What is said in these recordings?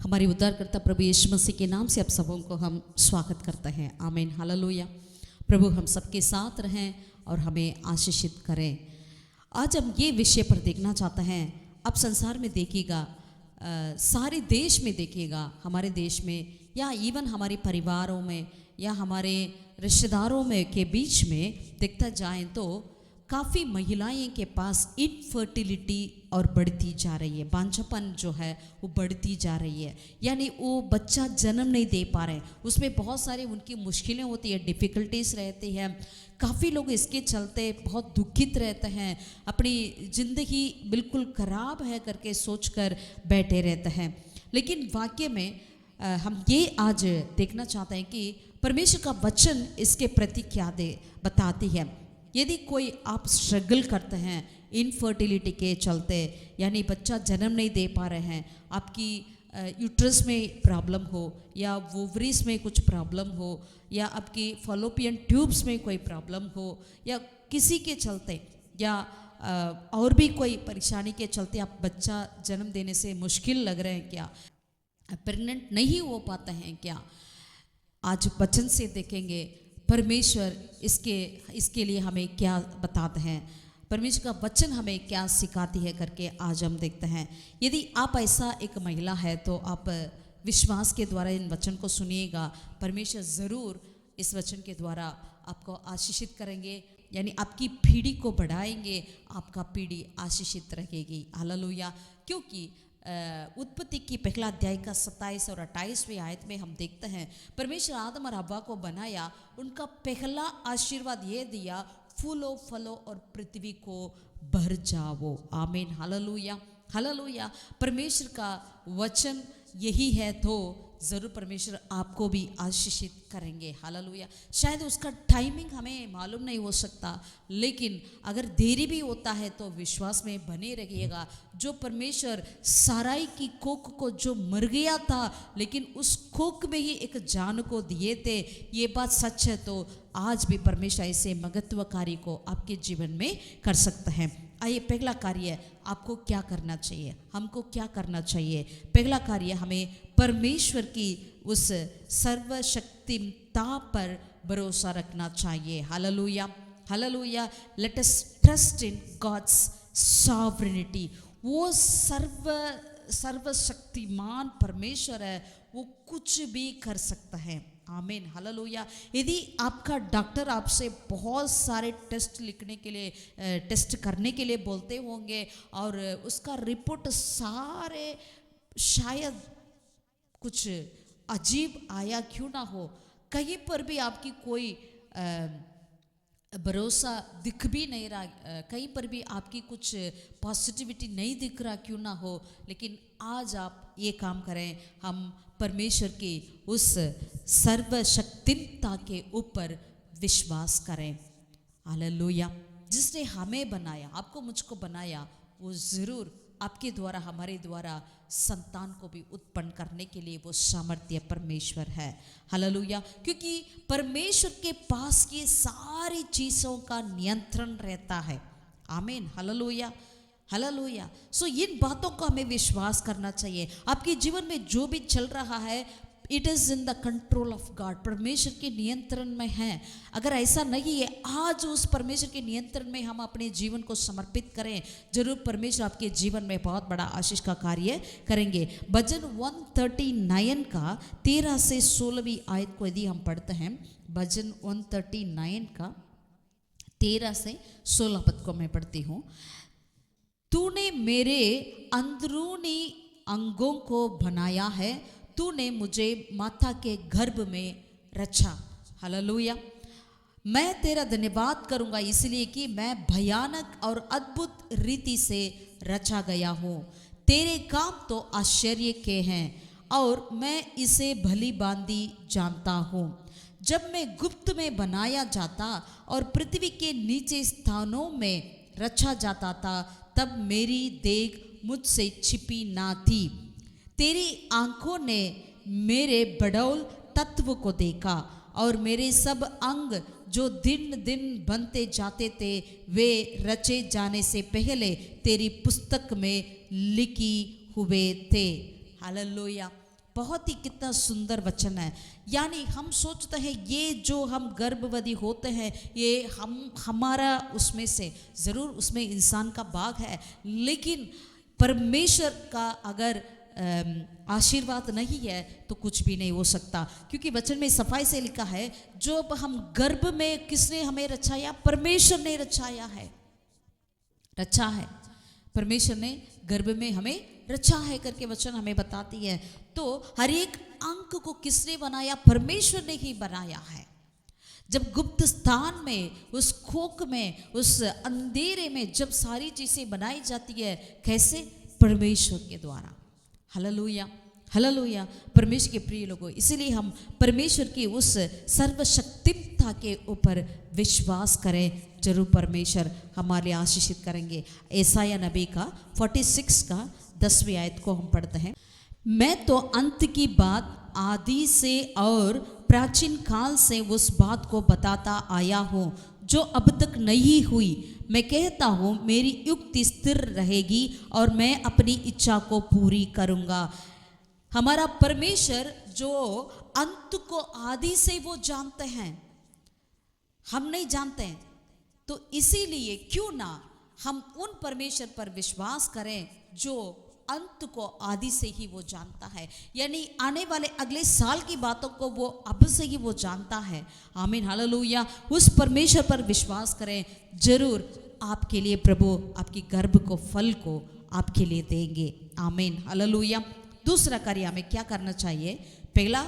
हमारे उद्धारकर्ता प्रभु यीशु मसीह के नाम से आप सबों को हम स्वागत करते हैं। आमीन, हालेलुया। प्रभु हम सबके साथ रहें और हमें आशीषित करें। आज हम ये विषय पर देखना चाहते हैं। अब संसार में देखिएगा, सारे देश में देखिएगा, हमारे देश में या इवन हमारे परिवारों में या हमारे रिश्तेदारों में के बीच में देखता जाए तो काफ़ी महिलाएं के पास इनफर्टिलिटी और बढ़ती जा रही है। बांझपन जो है वो बढ़ती जा रही है, यानी वो बच्चा जन्म नहीं दे पा रहे हैं। उसमें बहुत सारी उनकी मुश्किलें होती है, डिफ़िकल्टीज रहती हैं। काफ़ी लोग इसके चलते बहुत दुखित रहते हैं, अपनी ज़िंदगी बिल्कुल ख़राब है करके सोचकर बैठे रहते हैं। लेकिन वाकई में हम ये आज देखना चाहते हैं कि परमेश्वर का वचन इसके प्रति क्या बताती है। यदि कोई आप स्ट्रगल करते हैं इनफर्टिलिटी के चलते, यानी बच्चा जन्म नहीं दे पा रहे हैं, आपकी यूट्रस में प्रॉब्लम हो या वोवरीज में कुछ प्रॉब्लम हो या आपकी फॉलोपियन ट्यूब्स में कोई प्रॉब्लम हो या किसी के चलते या और भी कोई परेशानी के चलते आप बच्चा जन्म देने से मुश्किल लग रहे हैं, क्या प्रेग्नेंट नहीं हो पाते हैं क्या, आज वचन से देखेंगे परमेश्वर इसके लिए हमें क्या बताते हैं, परमेश्वर का वचन हमें क्या सिखाती है करके आज हम देखते हैं। यदि आप ऐसा एक महिला है तो आप विश्वास के द्वारा इन वचन को सुनिएगा। परमेश्वर ज़रूर इस वचन के द्वारा आपको आशीषित करेंगे, यानी आपकी पीढ़ी को बढ़ाएंगे, आपका पीढ़ी आशीषित रहेगी। हालेलुया। क्योंकि उत्पत्ति की पहला अध्याय का 27 और 28वें आयत में हम देखते हैं परमेश्वर आदम और हव्वा को बनाया, उनका पहला आशीर्वाद ये दिया, फूलो फलो और पृथ्वी को भर जाओ। आमीन, हालेलुया, हालेलुया। परमेश्वर का वचन यही है तो ज़रूर परमेश्वर आपको भी आशीषित करेंगे। हालेलुया। शायद उसका टाइमिंग हमें मालूम नहीं हो सकता, लेकिन अगर देरी भी होता है तो विश्वास में बने रहिएगा। जो परमेश्वर साराई की कोख को जो मर गया था लेकिन उस कोख में ही एक जान को दिए थे, ये बात सच है, तो आज भी परमेश्वर ऐसे महत्व कार्य को आपके जीवन में कर सकता है। आइए, पहला कार्य आपको क्या करना चाहिए, हमको क्या करना चाहिए। पहला कार्य हमें परमेश्वर की उस सर्वशक्तिमता पर भरोसा रखना चाहिए। Hallelujah, hallelujah. Let us trust in God's sovereignty. वो सर्वशक्तिमान परमेश्वर है, वो कुछ भी कर सकता है। आमीन, हालेलुया। यदि आपका डॉक्टर आपसे बहुत सारे टेस्ट लिखने के लिए टेस्ट करने के लिए बोलते होंगे और उसका रिपोर्ट सारे शायद कुछ अजीब आया क्यों ना हो, कहीं पर भी आपकी कोई भरोसा दिख भी नहीं रहा, कहीं पर भी आपकी कुछ पॉजिटिविटी नहीं दिख रहा क्यों ना हो, लेकिन आज आप ये काम करें, हम परमेश्वर की उस सर्वशक्तिमता के ऊपर विश्वास करें। हालेलुया। जिसने हमें बनाया, आपको मुझको बनाया, वो ज़रूर आपके द्वारा हमारे द्वारा संतान को भी उत्पन्न करने के लिए वो सामर्थ्य परमेश्वर है। हालेलुया। क्योंकि परमेश्वर के पास की सारी चीज़ों का नियंत्रण रहता है। आमीन, हालेलुया, हालेलुया। सो इन बातों को हमें विश्वास करना चाहिए। आपके जीवन में जो भी चल रहा है, it is in the control of God, परमेश्वर के नियंत्रण में है। अगर ऐसा नहीं है, आज उस परमेश्वर के नियंत्रण में हम अपने जीवन को समर्पित करें, जरूर परमेश्वर आपके जीवन में बहुत बड़ा आशीष का कार्य करेंगे। भजन 139 का 13 से 16वीं आयत को यदि हम पढ़ते हैं, भजन 139 का 13 से 16 पद को मैं पढ़ती हूँ। तूने मेरे अंदरूनी अंगों को बनाया है, तूने मुझे माता के गर्भ में रचा। हालेलुया। मैं तेरा धन्यवाद करूंगा इसलिए कि मैं भयानक और अद्भुत रीति से रचा गया हूँ। तेरे काम तो आश्चर्य के हैं और मैं इसे भली भांति जानता हूँ। जब मैं गुप्त में बनाया जाता और पृथ्वी के नीचे स्थानों में रचा जाता था, तब मेरी देख मुझसे छिपी ना थी। तेरी आंखों ने मेरे बड़ौल तत्व को देखा और मेरे सब अंग जो दिन दिन बनते जाते थे, वे रचे जाने से पहले तेरी पुस्तक में लिखी हुए थे। हालेलुया। बहुत ही कितना सुंदर वचन है। यानी हम सोचते हैं ये जो हम गर्भवती होते हैं ये हमारा उसमें से ज़रूर उसमें इंसान का भाग है, लेकिन परमेश्वर का अगर आशीर्वाद नहीं है तो कुछ भी नहीं हो सकता। क्योंकि वचन में सफाई से लिखा है जो हम गर्भ में किसने हमें रचाया? परमेश्वर ने रचाया है, रचा है। परमेश्वर ने गर्भ में हमें रचा है करके वचन हमें बताती है। तो हर एक अंक को किसने बनाया? परमेश्वर ने ही बनाया है। जब गुप्त स्थान में, उस खोक में, उस अंधेरे में जब सारी चीजें बनाई जाती है, कैसे? परमेश्वर के द्वारा। Hallelujah, hallelujah. परमेश्वर के प्रिय लोगों, इसीलिए हम परमेश्वर की उस सर्वशक्तिमता के ऊपर विश्वास करें, जरूर परमेश्वर हमारे आशीषित करेंगे। यशायाह नबी का 46 का 10वीं आयत को हम पढ़ते हैं। मैं तो अंत की बात आदि से और प्राचीन काल से उस बात को बताता आया हूँ जो अब तक नहीं हुई। मैं कहता हूँ मेरी युक्ति स्थिर रहेगी और मैं अपनी इच्छा को पूरी करूँगा। हमारा परमेश्वर जो अंत को आदि से वो जानते हैं, हम नहीं जानते हैं। तो इसीलिए क्यों ना हम उन परमेश्वर पर विश्वास करें जो अंत को आदि से ही वो जानता है। यानी आने वाले अगले साल की बातों को वो अब से ही वो जानता है। आमीन, हालेलुया। उस परमेश्वर पर विश्वास करें, जरूर आपके लिए प्रभु आपकी गर्भ को, फल को आपके लिए देंगे। आमीन, हालेलुया। दूसरा कार्य हमें क्या करना चाहिए? पहला,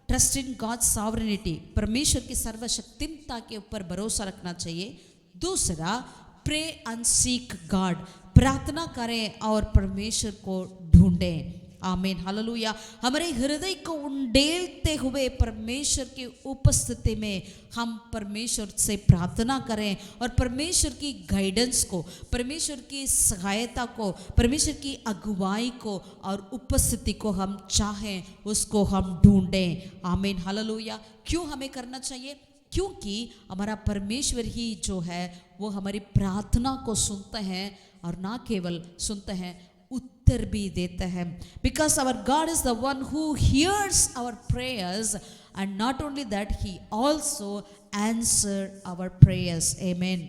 ट्रस्ट इन गॉड्स सॉवरेनिटी, परमेश्वर की सर्वशक्तिमता के ऊपर भरोसा रखना चाहिए। दूसरा, प्रे एंड सीक गॉड, प्रार्थना करें और परमेश्वर को ढूंढें। आमीन, हालेलुया। हमारे हृदय को उंडेलते हुए परमेश्वर की उपस्थिति में हम परमेश्वर से प्रार्थना करें और परमेश्वर की गाइडेंस को, परमेश्वर की सहायता को, परमेश्वर की अगुवाई को और उपस्थिति को हम चाहें, उसको हम ढूंढें। आमीन, हालेलुया। क्यों हमें करना चाहिए? क्योंकि हमारा परमेश्वर ही जो है वो हमारी प्रार्थना को सुनते हैं और ना केवल सुनते हैं, उत्तर भी देते हैं। Because our God is the one who hears our prayers and not only that, he also answer our prayers. आमीन।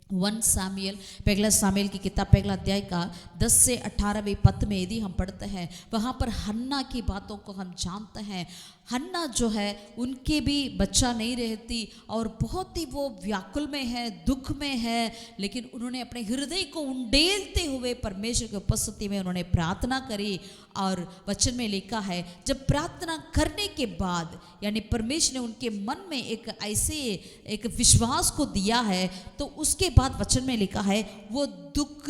1 सामुएल, पहला सामुएल की किताब पहला अध्याय का 10 से 18वें पद में यदि हम पढ़ते हैं, वहाँ पर हन्ना की बातों को हम जानते हैं। हन्ना जो है उनके भी बच्चा नहीं रहती और बहुत ही वो व्याकुल में है, दुख में है, लेकिन उन्होंने अपने हृदय को उंडेलते हुए परमेश्वर की उपस्थिति में उन्होंने प्रार्थना करी। और वचन में लिखा है जब प्रार्थना करने के बाद, यानी परमेश्वर ने उनके मन में एक ऐसे एक विश्वास को दिया है, तो उसके बाद वचन में लिखा है वो दुख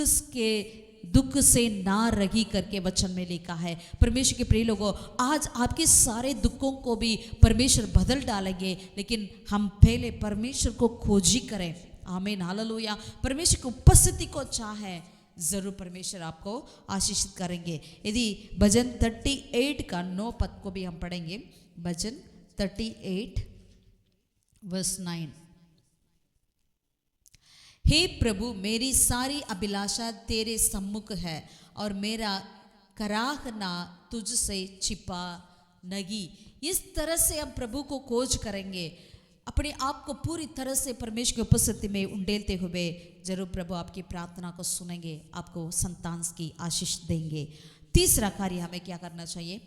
से ना रही करके वचन में लिखा है। परमेश्वर के प्रिय लोगों, आज आपके सारे दुखों को भी परमेश्वर बदल डालेंगे, लेकिन हम पहले परमेश्वर को खोजी करें। आमीन, हालेलुया। परमेश्वर की उपस्थिति को चाहें, जरूर परमेश्वर आपको आशीषित करेंगे। यदि भजन 38 का 9 पद को भी हम पढ़ेंगे। भजन 38 वर्स 9। हे प्रभु, मेरी सारी अभिलाषा तेरे सम्मुख है और मेरा कराहना तुझसे छिपा नहीं। इस तरह से हम प्रभु को खोज करेंगे, अपने आप को पूरी तरह से परमेश्वर की उपस्थिति में उंडेलते हुए, जरूर प्रभु आपकी प्रार्थना को सुनेंगे, आपको संतान की आशीष देंगे। तीसरा कार्य हमें क्या करना चाहिए?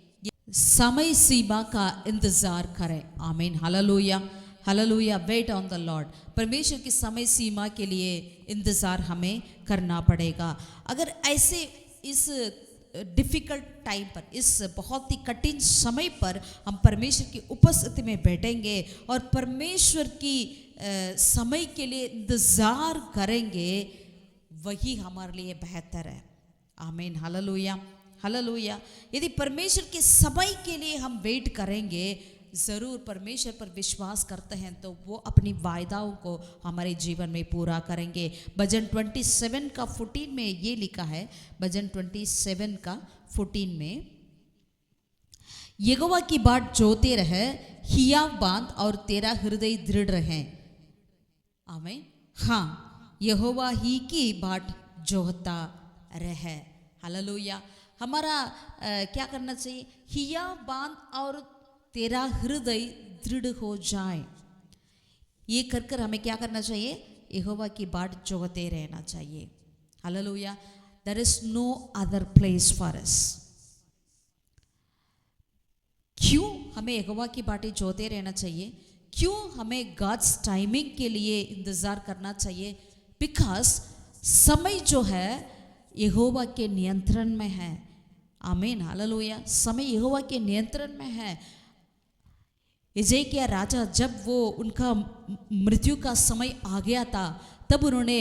समय सीमा का इंतजार करें। आमीन, hallelujah, hallelujah. Wait on the Lord. परमेश्वर की समय सीमा के लिए इंतज़ार हमें करना पड़ेगा। अगर ऐसे इस डिफ़िकल्ट टाइम पर, इस बहुत ही कठिन समय पर हम परमेश्वर की उपस्थिति में बैठेंगे और परमेश्वर की समय के लिए इंतज़ार करेंगे, वही हमारे लिए बेहतर है। आमीन, हालेलुया, हालेलुया। यदि परमेश्वर के समय के लिए हम वेट करेंगे, ज़रूर परमेश्वर पर विश्वास करते हैं तो वो अपनी वायदाओं को हमारे जीवन में पूरा करेंगे। भजन 27 का 14 में ये लिखा है, भजन 27 का 14 में, यहोवा की बाट जोते रहे, हियाव बांध और तेरा हृदय दृढ़ रहे। आमीन। हाँ, यहोवा ही की बाट जोहता रहे। हालेलुया। हमारा क्या करना चाहिए, हिया बांध और तेरा हृदय दृढ़ हो जाए। ये कर कर हमें क्या करना चाहिए, यहोवा की बाट जोहते रहना चाहिए। Hallelujah. There is no other place for us. क्यों हमें यहोवा की बातें जोते रहना चाहिए, क्यों हमें गॉड्स टाइमिंग के लिए इंतज़ार करना चाहिए? बिकॉज समय जो है यहोवा के नियंत्रण में है। आमीन, हालेलुया। समय यहोवा के नियंत्रण में है। हिजकिय्याह राजा जब वो उनका मृत्यु का समय आ गया था, तब उन्होंने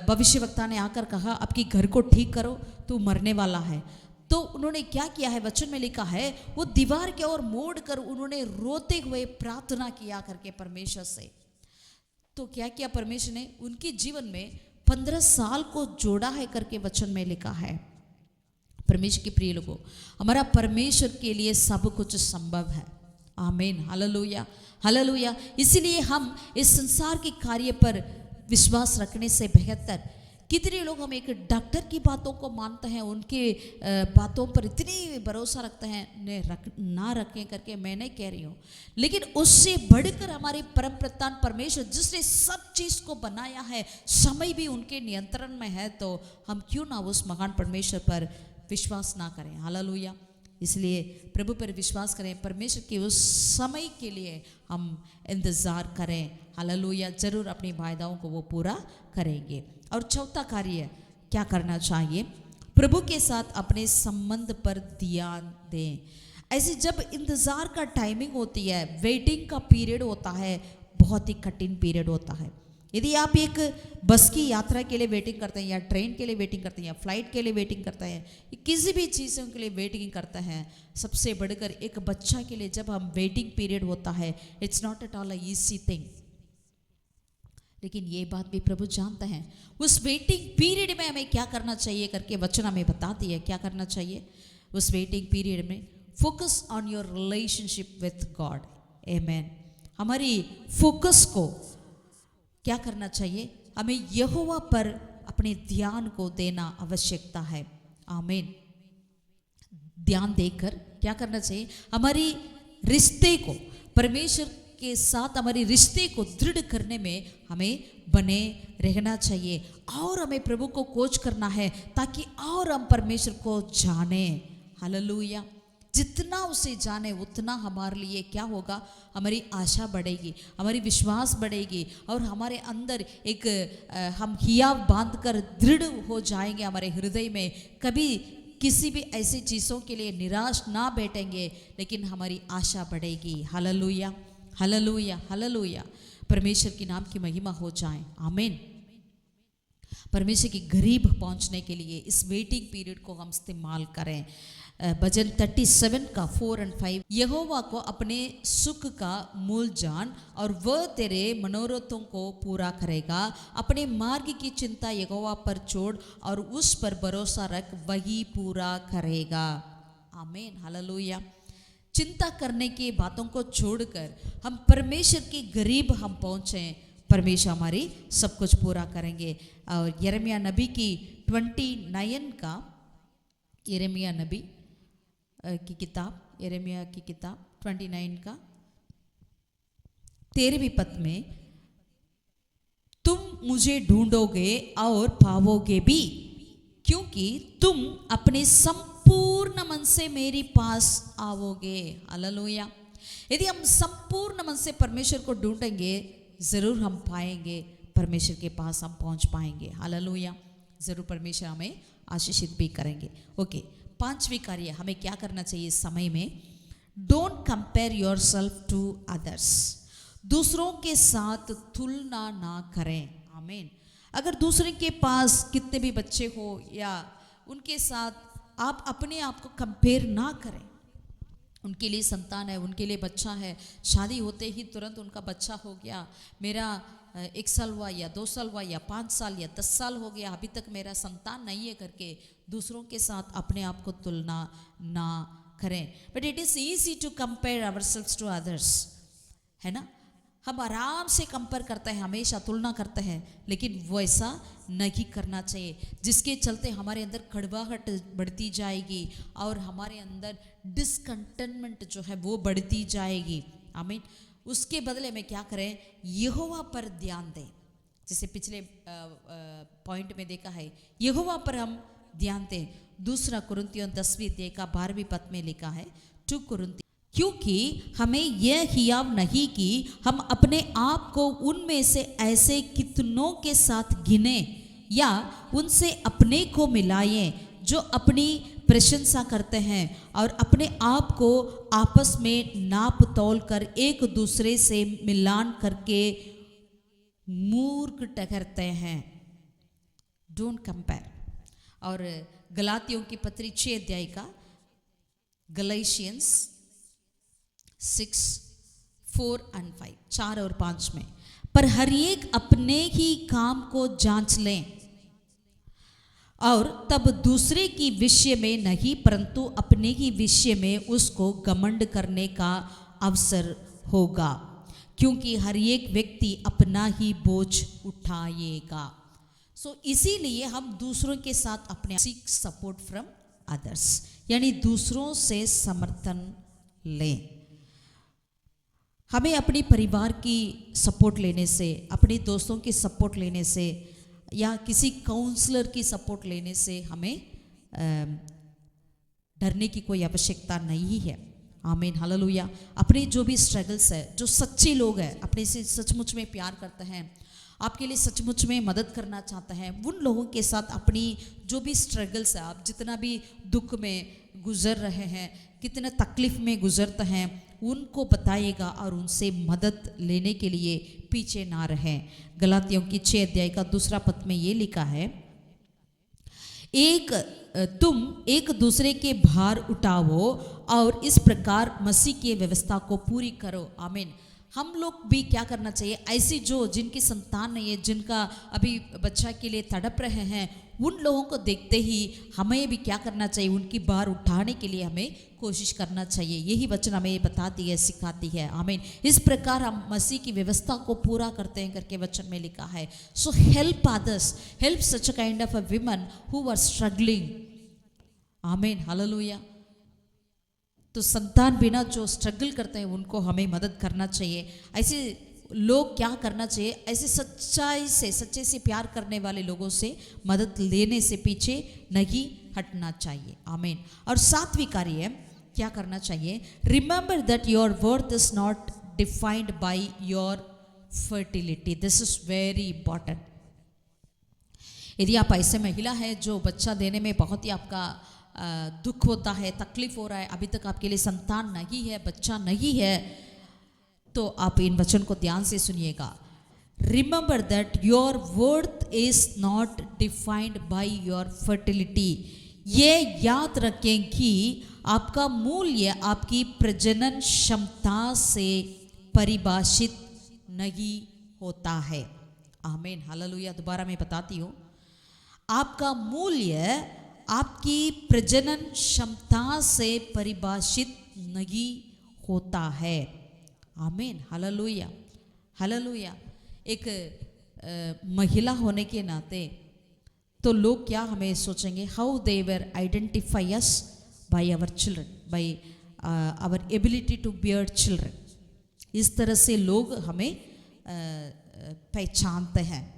भविष्यवक्ता ने आकर कहा आपकी घर को ठीक करो, तू मरने वाला है। तो उन्होंने क्या किया है, वचन में लिखा है वो दीवार के ओर मोड़ कर उन्होंने रोते हुए प्रार्थना किया करके परमेश्वर से। तो क्या किया परमेश्वर ने, उनके जीवन में 15 साल को जोड़ा है करके वचन में लिखा है। परमेश्वर के प्रिय लोगों, हमारा परमेश्वर के लिए सब कुछ संभव है। आमीन, हालेलुया, हालेलुया। इसीलिए हम इस संसार के कार्य पर विश्वास रखने से बेहतर, कितने लोग हम एक डॉक्टर की बातों को मानते हैं, उनके बातों पर इतनी भरोसा रखते हैं, ना रखें करके मैं नहीं कह रही हूँ, लेकिन उससे बढ़कर हमारे परम प्रधान परमेश्वर जिसने सब चीज़ को बनाया है, समय भी उनके नियंत्रण में है, तो हम क्यों ना उस महान परमेश्वर पर विश्वास ना करें। हालेलुया। इसलिए प्रभु पर विश्वास करें, परमेश्वर के उस समय के लिए हम इंतज़ार करें। हालेलुया। ज़रूर अपनी वायदाओं को वो पूरा करेंगे। और चौथा कार्य क्या करना चाहिए, प्रभु के साथ अपने संबंध पर ध्यान दें। ऐसे जब इंतज़ार का टाइमिंग होती है, वेटिंग का पीरियड होता है, बहुत ही कठिन पीरियड होता है। यदि आप एक बस की यात्रा के लिए वेटिंग करते हैं, या ट्रेन के लिए वेटिंग करते हैं, या फ्लाइट के लिए वेटिंग करते हैं, किसी भी चीज़ों के लिए वेटिंग करते हैं, सबसे बढ़कर एक बच्चा के लिए जब हम वेटिंग पीरियड होता है, it's not at all a easy thing. लेकिन ये बात भी प्रभु जानते हैं, उस वेटिंग पीरियड में हमें क्या करना चाहिए करके वचन हमें बताती है। क्या करना चाहिए उस वेटिंग पीरियड में? Focus on your relationship with God. Amen. हमारी फोकस को क्या करना चाहिए, हमें यहोवा पर अपने ध्यान को देना आवश्यकता है। आमीन। ध्यान देकर क्या करना चाहिए, हमारी रिश्ते को परमेश्वर के साथ, हमारे रिश्ते को दृढ़ करने में हमें बने रहना चाहिए, और हमें प्रभु को खोज करना है ताकि और हम परमेश्वर को जाने। हालेलुया। जितना उसे जाने उतना हमारे लिए क्या होगा, हमारी आशा बढ़ेगी, हमारी विश्वास बढ़ेगी, और हमारे अंदर एक हम हिया बांध कर दृढ़ हो जाएंगे हमारे हृदय में। कभी किसी भी ऐसी चीज़ों के लिए निराश ना बैठेंगे, लेकिन हमारी आशा बढ़ेगी। Hallelujah, hallelujah, hallelujah. परमेश्वर के नाम की महिमा हो जाए। आमीन। परमेश्वर के करीब पहुंचने के लिए इस वेटिंग पीरियड को हम इस्तेमाल करें। भजन 37 का 4 और 5, यहोवा को अपने सुख का मूल जान और वह तेरे मनोरथों को पूरा करेगा। अपने मार्ग की चिंता यहोवा पर छोड़ और उस पर भरोसा रख, वही पूरा करेगा। आमीन, हालेलुया। चिंता करने की बातों को छोड़कर हम परमेश्वर के करीब हम पहुँचें, परमेश्वर हमारी सब कुछ पूरा करेंगे। और यिर्मयाह नबी की 29 का, यिर्मयाह नबी की किताब, यिर्मयाह की किताब 29 का 13वीं पद में, तुम मुझे ढूंढोगे और पाओगे भी, क्योंकि तुम अपने संपूर्ण मन से मेरे पास आओगे। हालेलुया। यदि हम संपूर्ण मन से परमेश्वर को ढूंढेंगे, जरूर हम पाएंगे, परमेश्वर के पास हम पहुंच पाएंगे। हालेलुया। जरूर परमेश्वर हमें आशीषित भी करेंगे। ओके, 5वीं कार्य हमें क्या करना चाहिए इस समय में, don't compare yourself to others. दूसरों के साथ तुलना ना करें। आमीन। अगर दूसरे के पास कितने भी बच्चे हो या उनके साथ आप अपने आप को कंपेयर ना करें। उनके लिए संतान है, उनके लिए बच्चा है, शादी होते ही तुरंत उनका बच्चा हो गया, मेरा 1 साल हुआ या 2 साल हुआ या 5 साल या 10 साल हो गया, अभी तक मेरा संतान नहीं है करके दूसरों के साथ अपने आप को तुलना ना करें। But it is easy to compare ourselves to others, है ना। हम आराम से कंपेयर करते हैं, हमेशा तुलना करते हैं, लेकिन वैसा नहीं करना चाहिए, जिसके चलते हमारे अंदर कड़वाहट बढ़ती जाएगी और हमारे अंदर डिसकंटेनमेंट जो है वो बढ़ती जाएगी। आमीन। उसके बदले में क्या करें, यहोवा पर ध्यान दें। जैसे पिछले पॉइंट में देखा है, यहोवा पर हम ध्यान दें। दूसरा कुरिन्थियों 10वीं अध्याय का 12वीं पद में लिखा है, 2 कुरिन्थियों, क्योंकि हमें यह हियाव नहीं कि हम अपने आप को उनमें से ऐसे कितनों के साथ गिने या उनसे अपने को मिलाएं जो अपनी प्रशंसा करते हैं और अपने आप को आपस में नाप तोल कर एक दूसरे से मिलान करके मूर्ख ठहरते हैं। Don't compare. और गलातियों की पत्री 6 अध्याय का, गलातियंस 6:4-5, 4 और 5 में, पर हर एक अपने ही काम को जांच लें और तब दूसरे की विषय में नहीं परंतु अपने ही विषय में उसको घमंड करने का अवसर होगा, क्योंकि हर एक व्यक्ति अपना ही बोझ उठाएगा। इसीलिए हम दूसरों के साथ अपने सीक सपोर्ट फ्रॉम अदर्स, यानी दूसरों से समर्थन लें। हमें अपने परिवार की सपोर्ट लेने से, अपने दोस्तों की सपोर्ट लेने से या किसी काउंसलर की सपोर्ट लेने से हमें डरने की कोई आवश्यकता नहीं है। आमीन, हालेलुया। अपने जो भी स्ट्रगल्स है, जो सच्चे लोग हैं, अपने से सचमुच में प्यार करते हैं, आपके लिए सचमुच में मदद करना चाहते हैं, उन लोगों के साथ अपनी जो भी स्ट्रगल्स है, आप जितना भी दुख में गुजर रहे हैं, कितने तकलीफ में गुजरते हैं, उनको बताइएगा और उनसे मदद लेने के लिए पीछे ना रहें। गलातियों की 6 अध्याय का 2 पद में ये लिखा है, तुम एक दूसरे के भार उठाओ और इस प्रकार मसीह की व्यवस्था को पूरी करो। आमीन। हम लोग भी क्या करना चाहिए, ऐसी जो जिनकी संतान नहीं है, जिनका अभी बच्चा के लिए तड़प रहे हैं, उन लोगों को देखते ही हमें भी क्या करना चाहिए, उनकी भार उठाने के लिए हमें कोशिश करना चाहिए। यही वचन हमें बताती है, सिखाती है। आमीन। इस प्रकार हम मसीह की व्यवस्था को पूरा करते हैं करके वचन में लिखा है। So help others, help such a kind of a women who are struggling. आमीन, हालेलुया। तो संतान बिना जो स्ट्रगल करते हैं उनको हमें मदद करना चाहिए। ऐसे लोग क्या करना चाहिए, ऐसे सच्चे से प्यार करने वाले लोगों से मदद लेने से पीछे नहीं हटना चाहिए। आमीन। और 7वीं कार्य क्या करना चाहिए, remember that your worth is not defined by your fertility. This is very important. यदि आप ऐसे महिला है जो बच्चा देने में बहुत ही आपका दुख होता है, तकलीफ हो रहा है, अभी तक आपके लिए संतान नहीं है, बच्चा नहीं है, तो आप इन वचन को ध्यान से सुनिएगा। Remember that your worth is not defined by your fertility. ये याद रखें कि आपका मूल्य आपकी प्रजनन क्षमता से परिभाषित नहीं होता है। आमीन, हालेलुया। दोबारा मैं बताती हूँ, आपका मूल्य आपकी प्रजनन क्षमता से परिभाषित नहीं होता है। आमीन, हालेलुया, हालेलुया। एक महिला होने के नाते तो लोग क्या हमें सोचेंगे, how they were identify us by our children, by our ability to bear children. इस तरह से लोग हमें पहचानते हैं।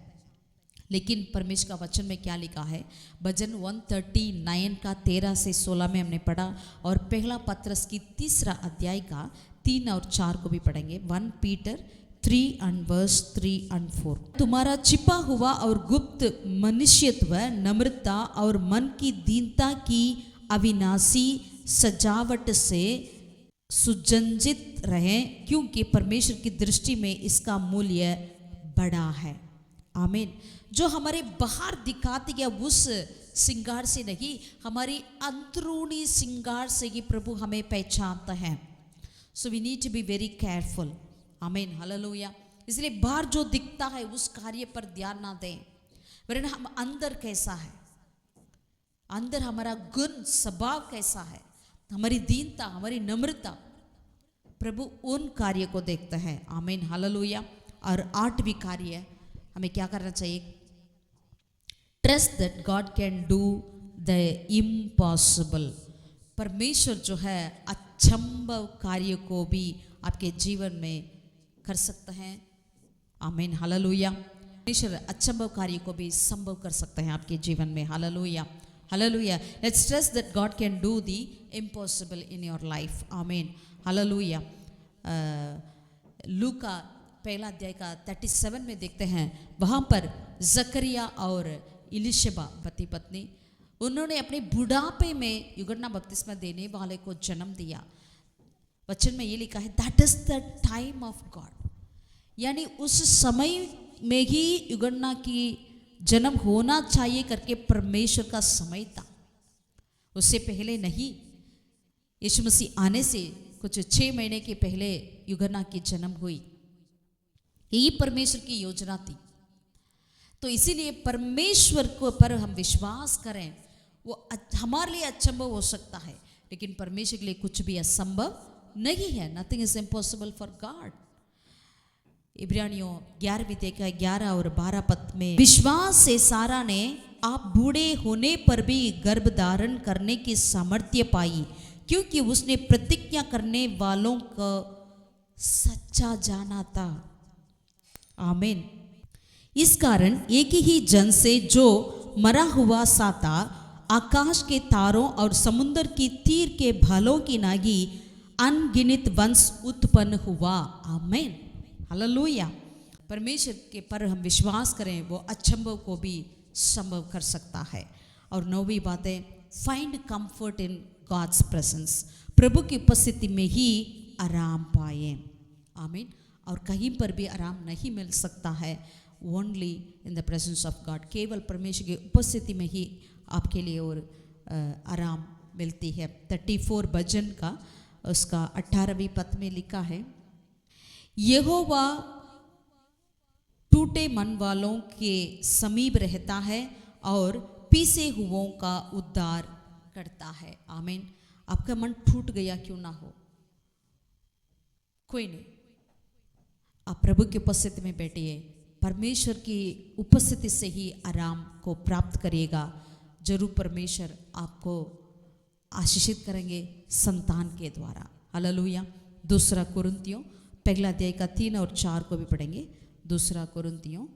लेकिन परमेश्वर का वचन में क्या लिखा है, भजन 139 का 13 से 16 में हमने पढ़ा, और पहला पत्रस की 3 अध्याय का 3 और 4 को भी पढ़ेंगे। 1 पीटर 3:3-4। तुम्हारा छिपा हुआ और गुप्त मनुष्यत्व नम्रता और मन की दीनता की अविनाशी सजावट से सुसज्जित रहे, क्योंकि परमेश्वर की दृष्टि में इसका मूल्य बड़ा है। आमीन। जो हमारे बाहर दिखाती है उस श्रृंगार से नहीं, हमारी अंदरूनी श्रृंगार से ही प्रभु हमें पहचानता है। So we need to be very careful. आमीन, हालेलुया। इसलिए बाहर जो दिखता है उस कार्य पर ध्यान ना दें, वरना हम अंदर कैसा है, अंदर हमारा गुण स्वभाव कैसा है, हमारी दीनता, हमारी नम्रता, प्रभु उन कार्य को देखता है। आमीन हालेलुया। और 8वीं कार्य हमें क्या करना चाहिए? Trust that God can do the impossible. परमेश्वर जो है अचंभव कार्य को भी आपके जीवन में कर सकता है। आमीन हालेलुया। परमेश्वर अचंभव कार्य को भी संभव कर सकते हैं आपके जीवन में। Hallelujah hallelujah. Let's trust that God can do the impossible in your life. आमीन हालेलुया। लूका पहला अध्याय का 37 में देखते हैं, वहाँ पर जकरिया और इलिशबा पति पत्नी, उन्होंने अपने बुढ़ापे में यूहन्ना बपतिस्मा देने वाले को जन्म दिया। वचन में ये लिखा है that is the time of God, यानी उस समय में ही यूहन्ना की जन्म होना चाहिए करके परमेश्वर का समय था, उससे पहले नहीं। यीशु मसीह आने से कुछ 6 महीने के पहले यूहन्ना की जन्म हुई। यही परमेश्वर की योजना थी। तो इसीलिए परमेश्वर को पर हम विश्वास करें, वो हमारे लिए अचंभव हो सकता है, लेकिन परमेश्वर के लिए कुछ भी असंभव नहीं है। Nothing is impossible for God. इब्रानियों 11वीं अध्याय का 11 और 12 पद में, विश्वास से सारा ने आप बूढ़े होने पर भी गर्भ धारण करने की सामर्थ्य पाई, क्योंकि उसने प्रतिज्ञा करने वालों को सच्चा जाना था। आमीन। इस कारण एक ही जन से जो मरा हुआ सा था, आकाश के तारों और समुद्र की तीर के भालों की नागी अनगिनत वंश उत्पन्न हुआ। आमीन हालेलुया। परमेश्वर के पर हम विश्वास करें, वो अचंभव को भी संभव कर सकता है। और 9वीं बात है find comfort in God's presence. प्रभु की उपस्थिति में ही आराम पाए। आमीन। और कहीं पर भी आराम नहीं मिल सकता है, only in the presence of God. केवल परमेश्वर की उपस्थिति में ही आपके लिए और आराम मिलती है। 34 भजन का उसका 18वीं पद में लिखा है, यहोवा टूटे मन वालों के समीप रहता है और पीसे हुओं का उद्धार करता है। आमीन। आपका मन टूट गया क्यों ना हो, कोई नहीं, आप प्रभु की उपस्थिति में बैठिए। परमेश्वर की उपस्थिति से ही आराम को प्राप्त करिएगा। जरूर परमेश्वर आपको आशीषित करेंगे संतान के द्वारा। हालेलुया। 2 कुरिन्थियों पहला अध्याय का 3 और 4 को भी पढ़ेंगे। 2 कुरिन्थियों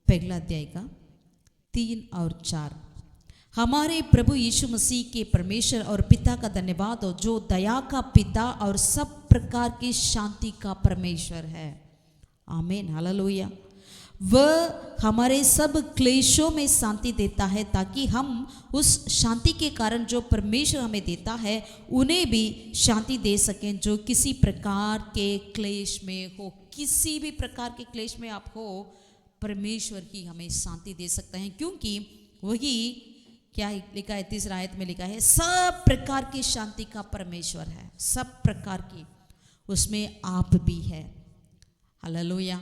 पहला अध्याय का 3 और 4। हमारे प्रभु यीशु मसीह के परमेश्वर और पिता का धन्यवाद हो, जो दया का पिता और सब प्रकार की शांति का परमेश्वर है। आमीन हालेलुया। वह हमारे सब क्लेशों में शांति देता है, ताकि हम उस शांति के कारण जो परमेश्वर हमें देता है उन्हें भी शांति दे सकें जो किसी प्रकार के क्लेश में हो। किसी भी प्रकार के क्लेश में आप हो, परमेश्वर ही हमें शांति दे सकते हैं, क्योंकि वही क्या लिखा है 3 आयत में लिखा है, सब प्रकार की शांति का परमेश्वर है। सब प्रकार की, उसमें आप भी है। हालेलुया।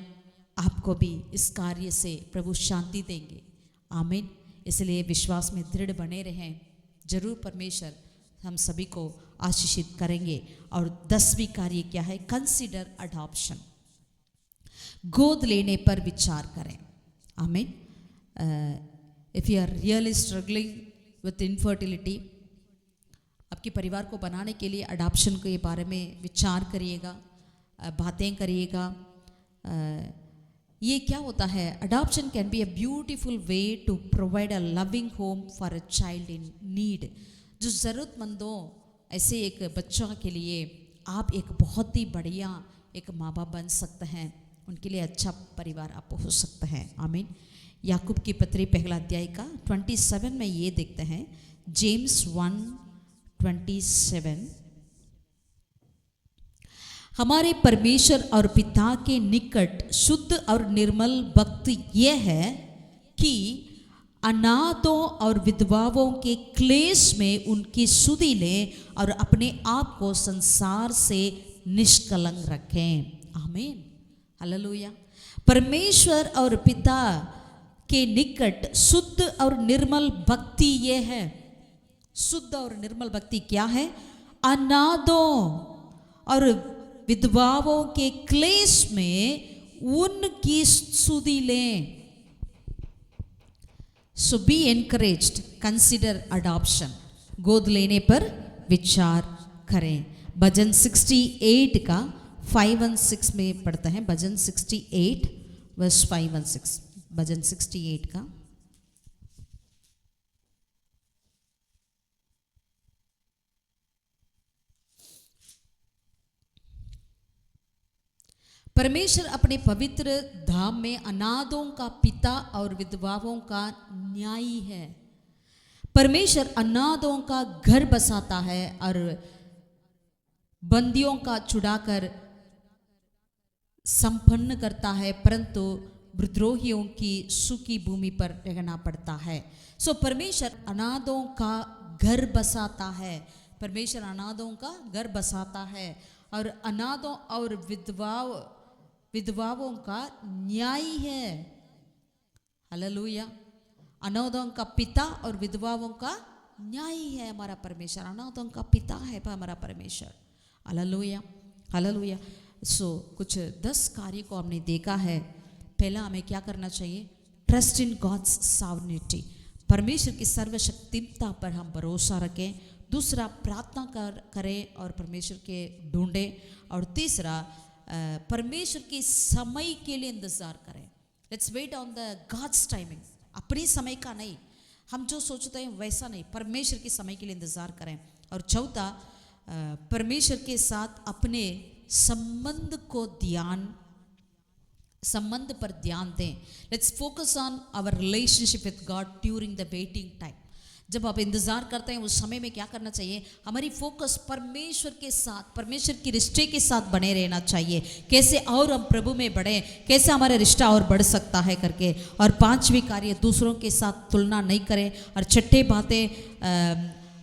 आपको भी इस कार्य से प्रभु शांति देंगे। आमीन। इसलिए विश्वास में दृढ़ बने रहें, जरूर परमेश्वर हम सभी को आशीषित करेंगे। और 10वीं कार्य क्या है? Consider adoption. गोद लेने पर विचार करें। आमीन। If you are really struggling with infertility, आपके परिवार को बनाने के लिए अडॉप्शन के बारे में विचार करिएगा, बातें करिएगा। ये क्या होता है? Adoption can be a beautiful way to provide a loving home for a child in need. जो ज़रूरतमंदों, ऐसे एक बच्चा के लिए आप एक बहुत ही बढ़िया एक माँ बाप बन सकते हैं, उनके लिए अच्छा परिवार आप हो सकते हैं। आमीन। याकूब की पत्री पहला अध्याय का 27 में ये देखते हैं, जेम्स 1:27, हमारे परमेश्वर और पिता के निकट शुद्ध और निर्मल भक्ति यह है कि अनाथों और विधवाओं के क्लेश में उनकी सुधि लें और अपने आप को संसार से निष्कलंक रखें। आमीन हालेलुया। परमेश्वर और पिता के निकट शुद्ध और निर्मल भक्ति ये है। शुद्ध और निर्मल भक्ति क्या है? अनाथों और विधवाओं के क्लेश में उनकी सुधि लें। सो बी एनकरेज्ड, कंसिडर अडॉप्शन, गोद लेने पर विचार करें। भजन 68 का 5 और 6 में पढ़ता है। भजन 68 वर्स 5 और 6, भजन 68 का। परमेश्वर अपने पवित्र धाम में अनाथों का पिता और विधवाओं का न्यायी है। परमेश्वर अनाथों का घर बसाता है और बंदियों का छुड़ाकर संपन्न करता है, परंतु विद्रोहियों की सूखी भूमि पर रहना पड़ता है। सो परमेश्वर अनाथों का घर बसाता है। परमेश्वर अनाथों का घर बसाता है और अनाथों और विधवाओं का न्यायी है। हालेलुया। अनाथों का पिता और विधवाओं का न्यायी है हमारा परमेश्वर। अनाथों का पिता है हमारा परमेश्वर। Hallelujah, hallelujah. सो कुछ 10 कार्य को हमने देखा है। पहला, हमें क्या करना चाहिए? ट्रस्ट इन गॉड्स सॉवरेनिटी, परमेश्वर की सर्वशक्तिमता पर हम भरोसा रखें। दूसरा, प्रार्थना करें और परमेश्वर के ढूंढें। और तीसरा, परमेश्वर के समय के लिए इंतजार करें। Let's wait on the God's timing, अपनी समय का नहीं, हम जो सोचते हैं वैसा नहीं, परमेश्वर के समय के लिए इंतजार करें। और चौथा, परमेश्वर के साथ अपने संबंध पर ध्यान दें। Let's focus on our relationship with God during the waiting time. जब आप इंतज़ार करते हैं उस समय में क्या करना चाहिए? हमारी फोकस परमेश्वर के साथ, परमेश्वर की रिश्ते के साथ बने रहना चाहिए। कैसे और हम प्रभु में बढ़ें, कैसे हमारा रिश्ता और बढ़ सकता है करके। और 5वीं कार्य, दूसरों के साथ तुलना नहीं करें। और छठे बातें,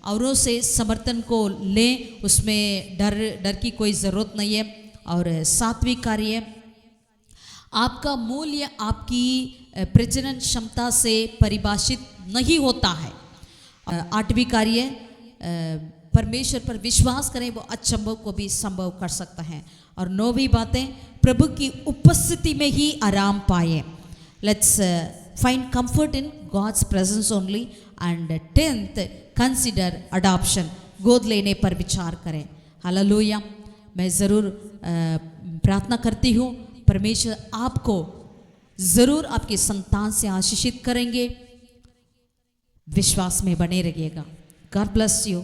औरों से समर्थन को लें, उसमें डर की कोई ज़रूरत नहीं है। और 7वीं कार्य, आपका मूल्य आपकी प्रजनन क्षमता से परिभाषित नहीं होता है। 8वीं कार्य, परमेश्वर पर विश्वास करें, वो अचंभव को भी संभव कर सकता है। और 9वीं बातें, प्रभु की उपस्थिति में ही आराम पाए। Let's find comfort in God's presence only. And 10th, consider adoption, गोद लेने पर विचार करें। हालेलुया। मैं ज़रूर प्रार्थना करती हूँ, परमेश्वर आपको ज़रूर आपके संतान से आशीषित करेंगे। विश्वास में बने रहिएगा। God bless you.